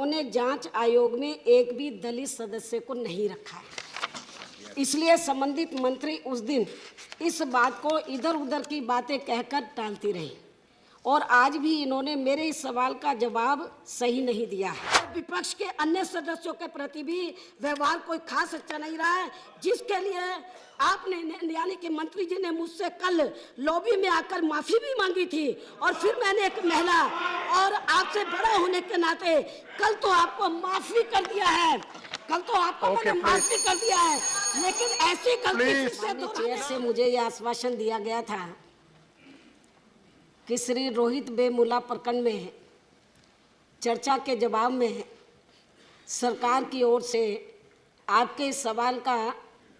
इन्होंने जांच आयोग में एक भी दलित सदस्य को नहीं रखा है। इसलिए संबंधित मंत्री उस दिन इस बात को इधर उधर की बातें कहकर टालती रही और आज भी इन्होंने मेरे इस सवाल का जवाब सही नहीं दिया है। विपक्ष के अन्य सदस्यों के प्रति भी व्यवहार कोई खास अच्छा नहीं रहा है, जिसके लिए आपने यानी कि मंत्री जी ने मुझसे कल लॉबी में आकर माफी भी मांगी थी और फिर मैंने एक महिला और आपसे बड़ा होने के नाते कल तो आपको माफी कर दिया है, मैंने माफी कर दिया है, लेकिन ऐसी गलती चेयर से मुझे यह आश्वासन दिया गया था कि श्री रोहित बेमुला प्रकरण में चर्चा के जवाब में सरकार की ओर से आपके इस सवाल का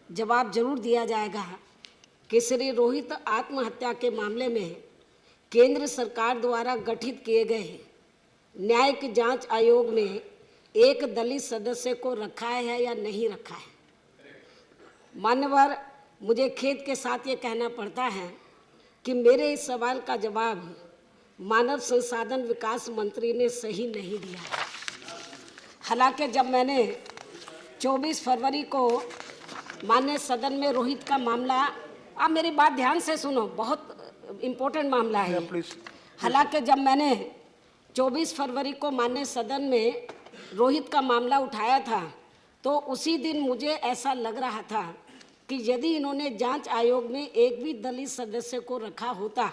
जवाब जरूर दिया जाएगा कि श्री रोहित आत्महत्या के मामले में केंद्र सरकार द्वारा गठित किए गए न्यायिक जांच आयोग में एक दलित सदस्य को रखा है या नहीं रखा है। मान्यवर, मुझे खेद के साथ ये कहना पड़ता है कि मेरे इस सवाल का जवाब मानव संसाधन विकास मंत्री ने सही नहीं दिया। हालांकि जब मैंने 24 फरवरी को माननीय सदन में रोहित का मामला, आप मेरी बात ध्यान से सुनो, बहुत इम्पोर्टेंट मामला है। हालांकि जब मैंने 24 फरवरी को माननीय सदन में रोहित का मामला उठाया था तो उसी दिन मुझे ऐसा लग रहा था कि यदि इन्होंने जांच आयोग में एक भी दलित सदस्य को रखा होता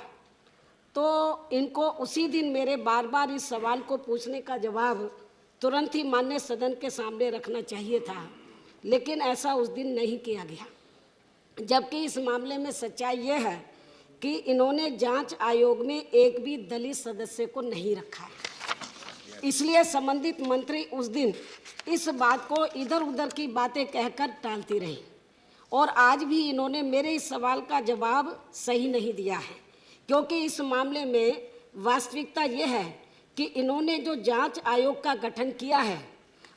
तो इनको उसी दिन मेरे बार बार इस सवाल को पूछने का जवाब तुरंत ही माननीय सदन के सामने रखना चाहिए था, लेकिन ऐसा उस दिन नहीं किया गया। जबकि इस मामले में सच्चाई ये है कि इन्होंने जांच आयोग में एक भी दलित सदस्य को नहीं रखा है। इसलिए संबंधित मंत्री उस दिन इस बात को इधर उधर की बातें कहकर टालती रही और आज भी इन्होंने मेरे इस सवाल का जवाब सही नहीं दिया है, क्योंकि इस मामले में वास्तविकता ये है कि इन्होंने जो जांच आयोग का गठन किया है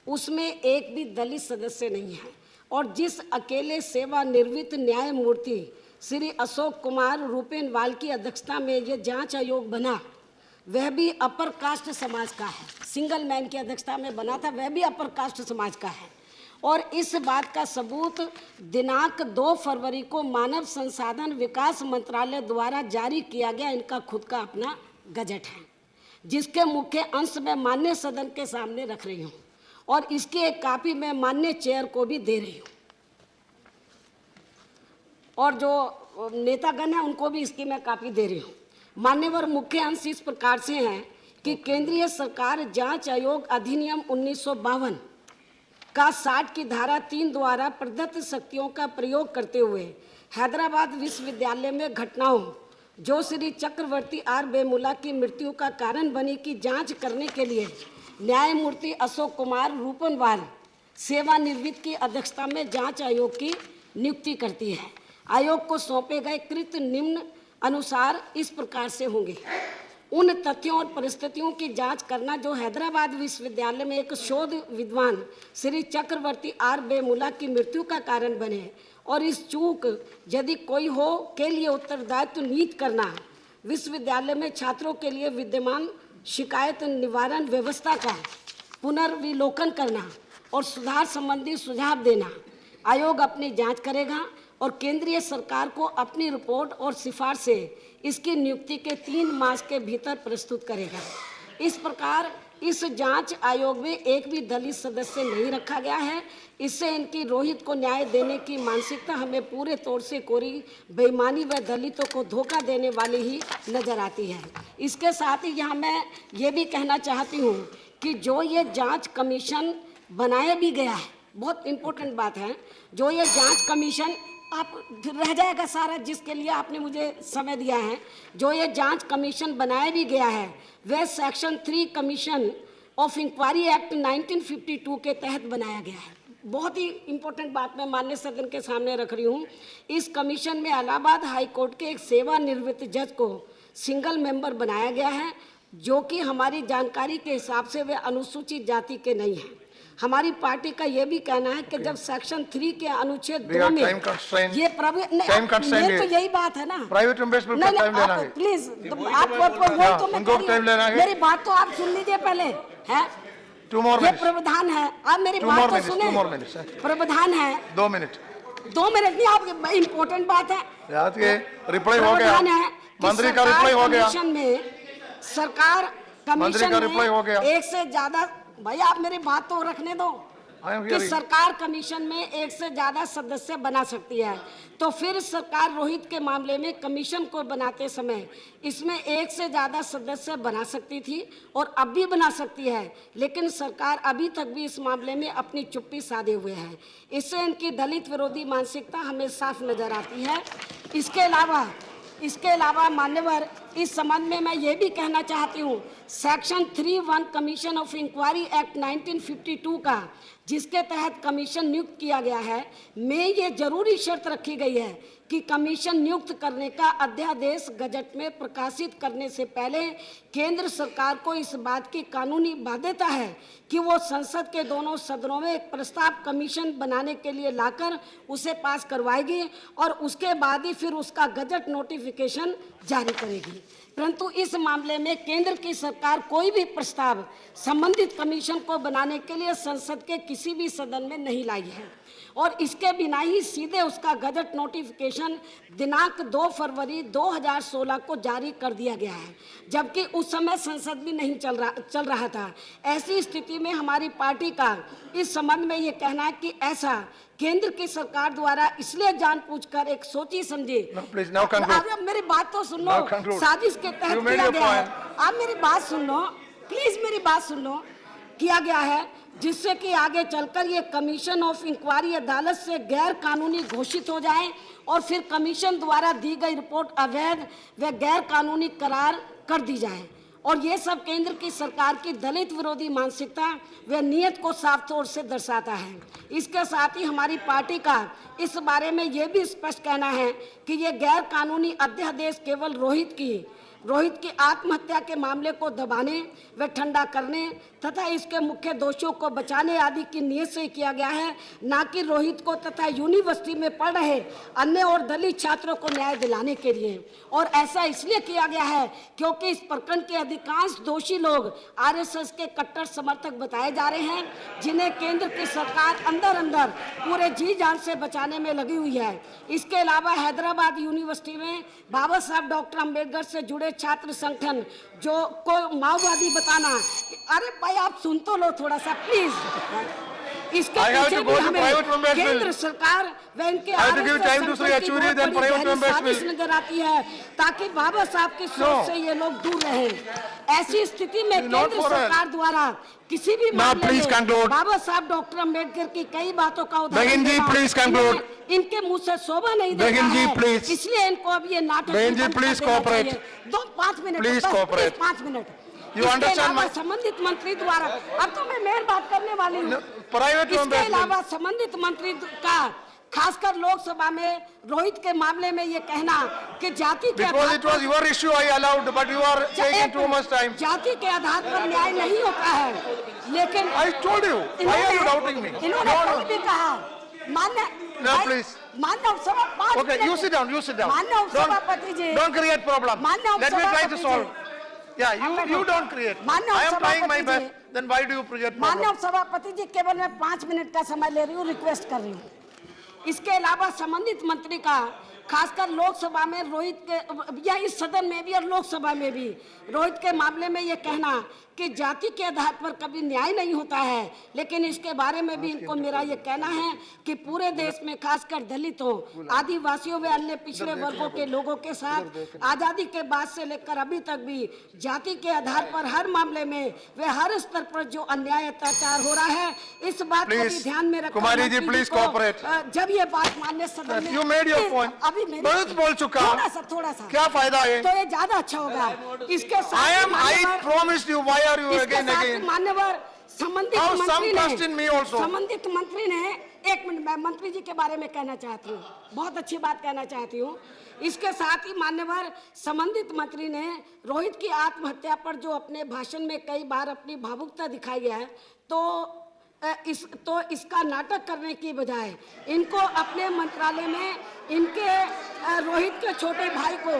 उसमें एक भी दलित सदस्य नहीं है और जिस अकेले सेवानिवृत्त न्यायमूर्ति श्री अशोक कुमार रूपेनवाल की अध्यक्षता में ये जांच आयोग बना, वह भी अपर कास्ट समाज का है। सिंगल मैन की अध्यक्षता में बना था, वह भी अपर कास्ट समाज का है। और इस बात का सबूत दिनांक 2 फरवरी को मानव संसाधन विकास मंत्रालय द्वारा जारी किया गया इनका खुद का अपना गजट है, जिसके मुख्य अंश में माननीय सदन के सामने रख रही हूँ और इसकी एक कॉपी मैं माननीय चेयर को भी दे रही हूँ और जो नेतागण हैं उनको भी इसकी मैं कॉपी दे रही हूँ। मान्यवर, मुख्य अंश इस प्रकार से हैं कि केंद्रीय सरकार जांच आयोग अधिनियम 1952 का 60 की धारा 3 द्वारा प्रदत्त शक्तियों का प्रयोग करते हुए हैदराबाद विश्वविद्यालय में घटनाओं जो श्री चक्रवर्ती आर बेमुला की मृत्यु का कारण बनी की जांच करने के लिए न्यायमूर्ति अशोक कुमार रूपनवाल सेवानिवृत्त की अध्यक्षता में जांच आयोग की नियुक्ति करती है। आयोग को सौंपे गए कृत्य निम्न अनुसार इस प्रकार से होंगे। उन तथ्यों और परिस्थितियों की जांच करना जो हैदराबाद विश्वविद्यालय में एक शोध विद्वान श्री चक्रवर्ती आर बेमुला की मृत्यु का कारण बने और इस चूक यदि कोई हो के लिए उत्तरदायित्व नियुक्त करना, विश्वविद्यालय में छात्रों के लिए विद्यमान शिकायत निवारण व्यवस्था का पुनर्विलोकन करना और सुधार संबंधी सुझाव देना। आयोग अपनी जांच करेगा और केंद्रीय सरकार को अपनी रिपोर्ट और सिफारिशें इसकी नियुक्ति के 3 मास के भीतर प्रस्तुत करेगा। इस प्रकार इस जांच आयोग में एक भी दलित सदस्य नहीं रखा गया है। इससे इनकी रोहित को न्याय देने की मानसिकता हमें पूरे तौर से कोरी बेईमानी व दलितों को धोखा देने वाली ही नजर आती है। इसके साथ ही यहाँ मैं ये भी कहना चाहती हूँ कि जो ये जांच कमीशन बनाया भी गया है, बहुत इम्पोर्टेंट बात है, जो ये जांच कमीशन आप रह जाएगा सारा जिसके लिए आपने मुझे समय दिया है, जो ये जांच कमीशन बनाया भी गया है वह section 3 commission of inquiry act 1952 के तहत बनाया गया है। बहुत ही इम्पोर्टेंट बात मैं माननीय सदन के सामने रख रही हूँ। इस कमीशन में इलाहाबाद हाई कोर्ट के एक सेवानिवृत्त जज को सिंगल मेंबर बनाया गया है, जो कि हमारी जानकारी के हिसाब से वे अनुसूचित जाति के नहीं हैं। हमारी पार्टी का यह भी कहना है कि जब सेक्शन 3 के अनुच्छेद 2 में ये तो यही बात है ना, प्राइवेट मेंबर्स पर टाइम लेना है। प्लीज आप वो तो मैं मेरी बात तो आप सुन लीजिए पहले है। 2 more ये minutes. प्रावधान है। आप मेरी 2 बात more तो minutes, 2 सुने। more minutes. प्रावधान है। 2 minutes. 2 मिनट नहीं, आप इम्पोर्टेंट बात है। याद के रिप्लाई हो गया, प्रावधान है कि मंत्री का सरकार रिप्लाई हो गया, कमीशन में, सरकार मंत्री कमीशन का रिप्लाई हो में गया। एक से ज्यादा, भाई आप मेरी बात तो रखने दो, I am कि hearing. सरकार कमीशन में एक से ज्यादा सदस्य बना सकती है। तो फिर सरकार रोहित के मामले में कमीशन को बनाते समय इसमें एक से ज्यादा सदस्य बना सकती थी और अब भी बना सकती है, लेकिन सरकार अभी तक भी इस मामले में अपनी चुप्पी साधे हुए है। इससे इनकी दलित विरोधी मानसिकता हमें साफ नजर आती है। इसके अलावा मान्यवर, इस संबंध में मैं ये भी कहना चाहती हूँ, section 3(1) commission of inquiry act 1952 का, जिसके तहत कमीशन नियुक्त किया गया है, में ये जरूरी शर्त रखी गई है कि कमीशन नियुक्त करने का अध्यादेश गजट में प्रकाशित करने से पहले केंद्र सरकार को इस बात की कानूनी बाध्यता है कि वो संसद के दोनों सदनों में एक प्रस्ताव कमीशन बनाने के लिए लाकर उसे पास करवाएगी और उसके बाद ही फिर उसका गजट नोटिफिकेशन जारी करेगी। परंतु इस मामले में केंद्र की सरकार कोई भी प्रस्ताव संबंधित कमीशन को बनाने के लिए संसद के किसी भी सदन में नहीं लाई है और इसके बिना ही सीधे उसका गजट नोटिफिकेशन दिनांक 2 फरवरी 2016 को जारी कर दिया गया है, जबकि उस समय संसद भी नहीं चल रहा था। ऐसी स्थिति में हमारी पार्टी का इस संबंध में ये कहना है कि ऐसा केंद्र की सरकार द्वारा इसलिए जानबूझकर एक सोची समझी, मेरी बात तो सुन लो, साजिश के तहत किया गया है। आप मेरी बात सुन लो, प्लीज मेरी बात सुन लो, किया गया है जिससे कि आगे चलकर ये कमीशन ऑफ इंक्वायरी अदालत से गैर कानूनी घोषित हो जाए और फिर कमीशन द्वारा दी गई रिपोर्ट अवैध व गैर कानूनी करार कर दी जाए। और ये सब केंद्र की सरकार की दलित विरोधी मानसिकता व नीयत को साफ तौर से दर्शाता है। इसके साथ ही हमारी पार्टी का इस बारे में ये भी स्पष्ट कहना है कि ये गैर कानूनी अध्यादेश केवल रोहित की आत्महत्या के मामले को दबाने व ठंडा करने तथा इसके मुख्य दोषियों को बचाने आदि की नीयत से किया गया है, न कि रोहित को तथा यूनिवर्सिटी में पढ़ रहे अन्य और दलित छात्रों को न्याय दिलाने के लिए। और ऐसा इसलिए किया गया है क्योंकि इस प्रकरण के अधिकांश दोषी लोग आरएसएस के कट्टर समर्थक बताए जा रहे हैं, जिन्हें केंद्र की सरकार अंदर पूरे जी जान से बचाने में लगी हुई है। इसके अलावा हैदराबाद यूनिवर्सिटी में बाबा साहब डॉक्टर अम्बेडकर से जुड़े छात्र संगठन जो को माओवादी बताना, अरे भाई आप सुन तो लो थोड़ा सा प्लीज। इसके पीछे भी हमें केंद्र सरकार व इनके साजिश नजर आती है ताकि बाबा साहब की सोच से ये लोग दूर रहें। ऐसी स्थिति में केंद्र सरकार द्वारा किसी भी मामले में बाबा साहब डॉक्टर अम्बेडकर की कई बातों का उदाहरण इनके मुंह से शोभा नहीं देता है, इसलिए इनको अब ये नाटक 5 मिनट संबंधित मंत्री द्वारा, अब तो मैं मेन बात करने वाली हूँ। इसके अलावा संबंधित मंत्री का खासकर लोकसभा में रोहित के मामले में ये कहना कि जाति के जाति के आधार पर न्याय नहीं होता है, लेकिन इन्होंने कल भी कहा मान्य उपसभापति जी, don't create problem. Let me try to solve. Yeah, you don't create. I am trying my best. Then why do you create problem? माननीय सभापति जी, केवल मैं 5 मिनट का समय ले रही हूँ, रिक्वेस्ट कर रही हूँ। इसके अलावा संबंधित मंत्री का खासकर लोकसभा में रोहित के या इस सदन में भी और लोकसभा में भी रोहित के मामले में ये कहना कि जाति के आधार पर कभी न्याय नहीं होता है, लेकिन इसके बारे में भी इनको मेरा ये कहना है कि पूरे देश में खासकर दलितों, आदिवासियों व अन्य पिछड़े वर्गों के लोगों के साथ आजादी के बाद से लेकर अभी तक भी जाति के आधार पर हर मामले में व हर स्तर पर जो अन्याय अत्याचार हो रहा है, इस बात को भी ध्यान में रखकर कुमारी जी प्लीज कोऑपरेट। जब ये बात माननीय सदन में यू मेड योर पॉइंट, अभी बहुत बोल चुका, थोड़ा सा क्या फायदा है, तो ये ज्यादा अच्छा होगा। इसके साथ I promised you, why are you again? मान्यवर संबंधित मंत्री ने एक मिनट, मैं मंत्री जी के बारे में कहना चाहती हूँ, बहुत अच्छी बात कहना चाहती हूँ। इसके साथ ही मान्यवर संबंधित मंत्री ने रोहित की आत्महत्या पर जो अपने भाषण में कई बार अपनी भावुकता दिखाई है, तो इसका नाटक करने की बजाय इनको अपने मंत्रालय में इनके रोहित के छोटे भाई को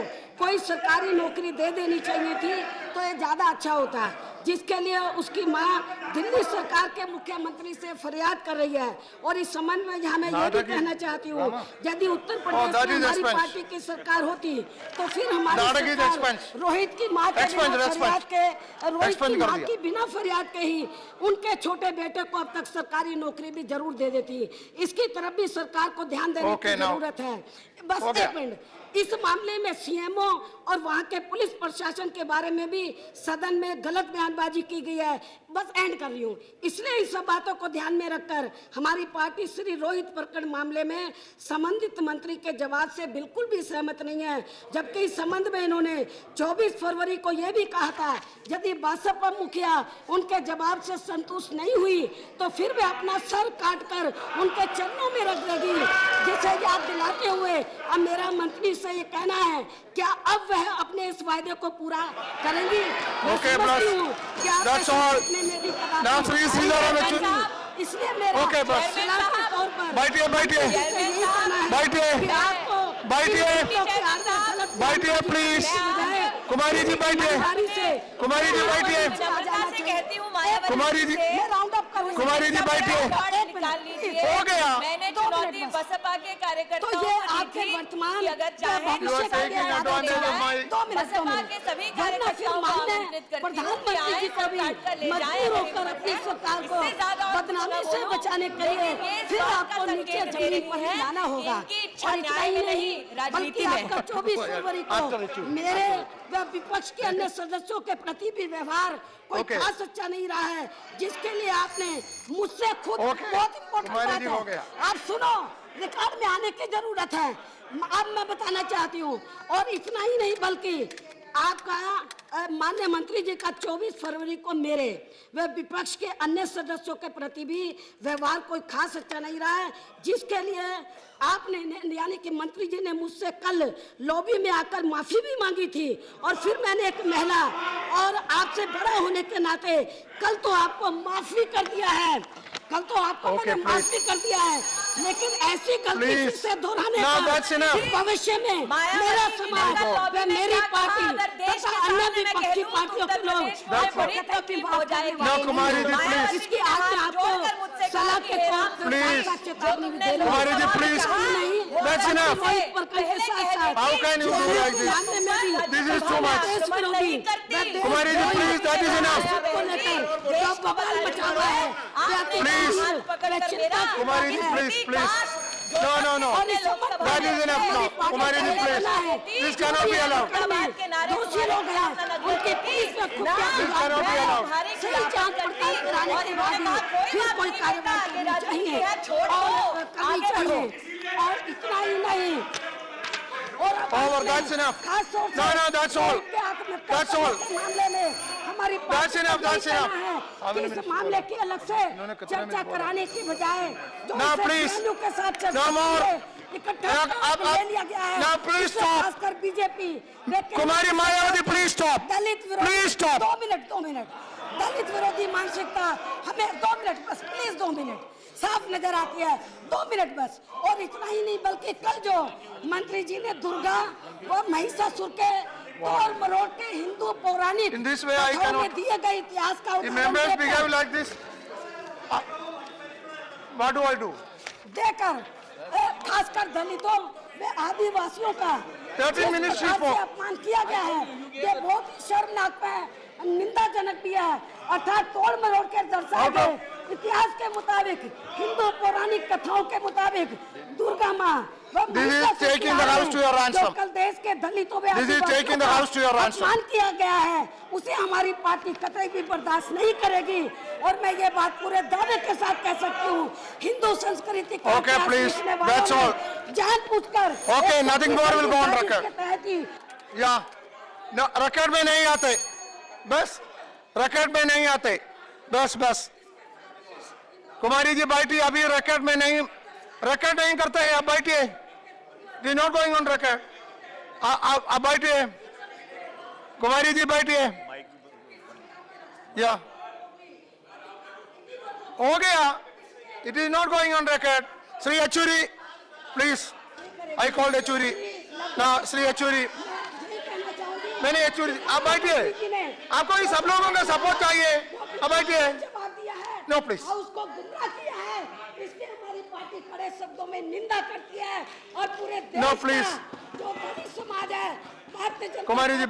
कोई सरकारी नौकरी दे देनी चाहिए थी तो ये ज्यादा अच्छा होता, जिसके लिए उसकी मां दिल्ली सरकार के मुख्यमंत्री से फरियाद कर रही है। और इस संबंध में यहाँ मैं ये भी कहना चाहती हूँ, यदि उत्तर प्रदेश में हमारी पार्टी की सरकार होती तो फिर हमारी सरकार रोहित की मां के बिना फरियाद के ही उनके छोटे बेटे को अब तक सरकारी नौकरी भी जरूर दे देती। इसकी तरफ भी सरकार को ध्यान देने की जरूरत है। बस एक मिनट, इस मामले में सीएमओ और वहां के पुलिस प्रशासन के बारे में भी सदन में गलत बयानबाजी की गई है। बस एंड कर रही हूँ। इसलिए इस सब बातों को ध्यान में रखकर हमारी पार्टी श्री रोहित प्रकरण मामले में संबंधित मंत्री के जवाब से बिल्कुल भी सहमत नहीं है। जबकि इस संबंध में इन्होंने 24 फरवरी को यह भी कहा था, यदि बसपा मुखिया उनके जवाब से संतुष्ट नहीं हुई तो फिर वे अपना सर काटकर उनके चरणों में रख देगी। जिसे याद दिलाते हुए अब मेरा मंत्री से ये कहना है, क्या अब वह अपने इस वायदे को पूरा करेंगी? Okay, that's Now, Sri Sridharam Yechury. इसलिए मेरा Okay, बस. सलाह के तौर पर बैठिए बैठिए बैठिए प्लीज। कुमारी जी बैठिए, कुमारी जी बैठिए, कुमारी जी, कुमारी जी बैठिए। हो गया। मैंने चुनौती बसपा के कार्यकर्ताओं को दी थी कि अगर चाहे बसपा के सभी कार्यकर्ताओं को आमंत्रित करती हूँ कि आए सरकार का ले जाए अपनी सरकार को बदनामी से बचाने के लिए फिर आपको नीचे जमीन पर लाना होगा। और इतना ही नहीं, बल्कि आपका 24 फरवरी को मेरे व विपक्ष के अन्य सदस्यों के प्रति भी व्यवहार कोई खास अच्छा नहीं रहा है, जिसके लिए आपने मुझसे खुद बहुत इम्पोर्टेंट बात है, आप सुनो, रिकॉर्ड में आने की जरूरत है। अब मैं बताना चाहती हूँ। और इतना ही नहीं, बल्कि आपका माननीय मंत्री जी का 24 फरवरी को मेरे व विपक्ष के अन्य सदस्यों के प्रति भी व्यवहार कोई खास अच्छा नहीं रहा है, जिसके लिए आपने यानी कि मंत्री जी ने मुझसे कल लॉबी में आकर माफी भी मांगी थी। और फिर मैंने एक महिला और आपसे बड़ा होने के नाते कल तो आपको माफी कर दिया है, कल तो आपको मैंने माफी कर दिया है, लेकिन ऐसी गलती से दोहराने का भविष्य में मेरा समाज व मेरी पार्टी तथा अन्य विपक्षी पार्टियों के लोग इसकी आज मैं आपको सलाह के तौर पर चेतावनी भी दे रहा हूँ। That's enough. How can you do like this? This is too much. Kumari ji, please, that is enough. Please, Kumari ji, please. No. That is enough now. Kumari ji, please. This cannot be allowed. दूसरे लोग हैं, उनके police में खुफिया सही जांच पड़ताल कराने के बाद ही फिर कोई कार्रवाई करनी चाहिए। और इतना ही नहीं, Over, that's enough. No, that's all. That's all. मामले में हमारी That's enough. इस मामले की अलग से चर्चा कराने की बजाय No, please. के साथ No more. इकट्ठा ले लिया गया है। No, please stop. खासकर BJP Kumari Mayawati, please stop. दलित विरोधी, Please stop. 2 मिनट दलित विरोधी मानसिकता हमें 2 मिनट बस, प्लीज 2 मिनट साफ नजर आती है, 2 मिनट बस। और इतना ही नहीं, बल्कि कल जो मंत्री जी ने दुर्गा और महिषासुर के तोड़ मरोड़ के हिंदू पौराणिक In this way I cannot. में दिए गए इतिहास का The members behave like this. What do I do? देकर खासकर दलितों व आदिवासियों का 30 minutes जिस प्रकार report. से अपमान किया गया है, ये बहुत ही शर्मनाक है, निंदाजनक भी है। अर्थात तोड़ मरोड़ के दर्शाए गए इतिहास के मुताबिक, हिंदू पौराणिक कथाओं के मुताबिक दुर्गा माँ This is taking the house to your ransom. जो कल देश के दलितों में This is taking the house to your ransom. अपमान किया गया है, उसे हमारी पार्टी कतई भी बर्दाश्त नहीं करेगी। और मैं ये बात पूरे दावे के साथ कह सकती हूँ, हिंदू संस्कृति का Okay, please. लिखने वालों That's ने all. जानबूझकर Okay, nothing more will go on record. के तहत ही या रिकॉर्ड में नहीं आते, बस रिकॉर्ड में नहीं आते, बस। कुमारी जी बैठिए, अभी रिकॉर्ड में नहीं, रिकॉर्ड नहीं करते हैं, आप बैठिए, दी नॉट गोइंग ऑन रिकॉर्ड, आप बैठिए, कुमारी जी बैठिए। या हो गया, it is not going on record. Shri Yechury, please, I called Yechury, ना श्री येचुरी, मैंने एचयूडी, आप बैठिए, आपको ये सब लोगों का सपोर्ट चाहिए, अब बैठिए। जवाब दिया है नो प्लीज। और उसको गुमराह किया है, इसलिए हमारी पार्टी कड़े शब्दों में निंदा करती है और पूरे देश No, का please. जो दलित समाज है, भारतीय जनता कुमारी जी,